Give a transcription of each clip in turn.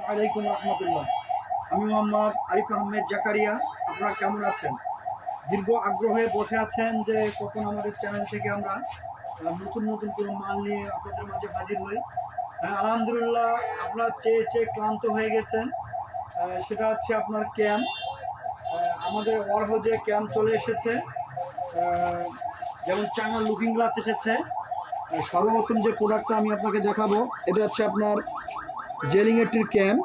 আলাইকুম রহমতুল্লাহ। আমি মোহাম্মদ আরিফ আহমেদ জাকারিয়া। আপনারা কেমন আছেন? দীর্ঘ আগ্রহে বসে আছেন যে কখন আমাদের চ্যানেল থেকে আমরা নতুন নতুন কোনো মাল নিয়ে আপনাদের মাঝে হাজির হই। হ্যাঁ, আলহামদুলিল্লাহ, আপনারা চেয়ে চেয়ে ক্লান্ত হয়ে গেছেন। সেটা হচ্ছে আপনার ক্যাম্প। আমাদের ওয়ারহাউজে ক্যাম্প চলে এসেছে। যেমন চায়না লুকিং গ্লাস এসেছে। সর্বপ্রথম যে প্রোডাক্টটা আমি আপনাকে দেখাবো, এটা হচ্ছে আপনার জেলিংয়েটির ক্যাম্প।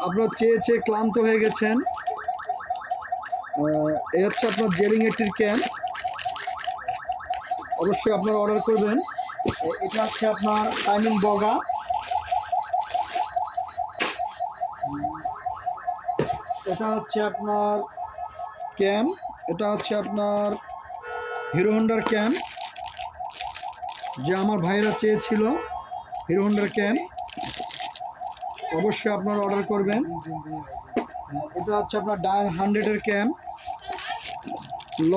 আপনারা চেয়ে চেয়ে ক্লান্ত হয়ে গেছেন। এই হচ্ছে আপনার জেলিংয়েটির ক্যাম্প। অবশ্যই আপনারা অর্ডার করবেন। এটা হচ্ছে আপনার টাইমিং বগা। এটা হচ্ছে আপনার ক্যাম্প। এটা হচ্ছে আপনার হিরো হন্ডার ক্যাম্প, যে আমার ভাইরা চেয়েছিল হিরো হন্ডার ক্যাম্প। অবশ্যই আপনারা অর্ডার করবেন। এটা হচ্ছে আপনার ডাং 100-এর ক্যাম্প ল।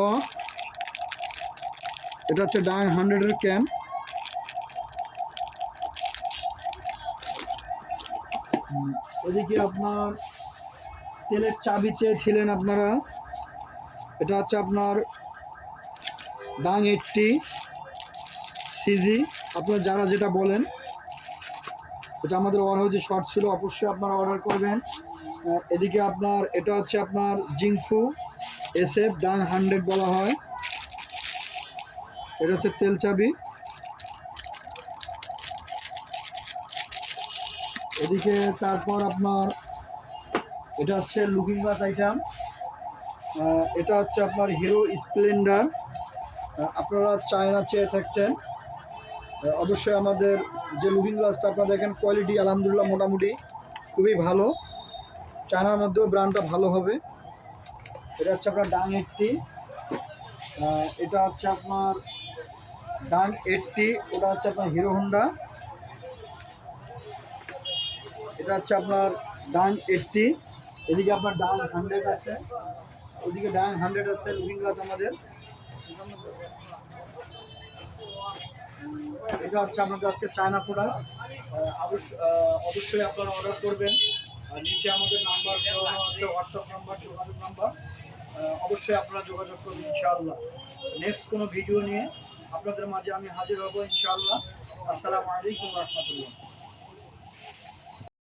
এটা হচ্ছে ডাং 100-এর ক্যাম্প। এদিকে আপনার তেলের চাবি চেয়েছিলেন আপনারা। এটা হচ্ছে আপনার ডাং 80 সিজি। আপনারা যারা যেটা বলেন, এটা আমাদের ওয়ারহাউজে শর্ট ছিল, অবশ্যই আপনারা অর্ডার করবেন। এদিকে আপনার এটা হচ্ছে আপনার জিংফু SF ডাং 100 বলা হয়। এটা হচ্ছে তেল চাবি। এদিকে তারপর আপনার এটা হচ্ছে লুকিং গ্লাস আইটেম। এটা হচ্ছে আপনার হিরো স্প্লেন্ডার। আপনারা চায়না চেয়ে থাকছেন। অবশ্যই আমাদের যে লুকিং গ্লাসটা আপনারা দেখেন, কোয়ালিটি আলহামদুলিল্লাহ মোটামুটি খুবই ভালো। চায়নার মধ্যেও ব্র্যান্ডটা ভালো হবে। এটা হচ্ছে আপনার ডাং 80। এটা হচ্ছে আপনার ডাং 80। ওটা হচ্ছে আপনার হিরো হন্ডা। এটা হচ্ছে আপনার ডাং 80। এদিকে আপনার ডাং 100 আছে। ওদিকে ডাং 100 আছে লুকিং গ্লাস আমাদের। এটা হচ্ছে আমাদের আজকে চায়না প্রোডাক্ট। অবশ্যই আপনারা অর্ডার করবেন। নিচে আমাদের নাম্বার দেওয়া আছে, হোয়াটসঅ্যাপ নাম্বার, যোগাযোগ নাম্বার। অবশ্যই আপনারা যোগাযোগ করবেন ইনশাআল্লাহ। নেক্সট কোনো ভিডিও নিয়ে আপনাদের মাঝে আমি হাজির হব ইনশাআল্লাহ। আসসালামু আলাইকুম রহমতুল্লাহ।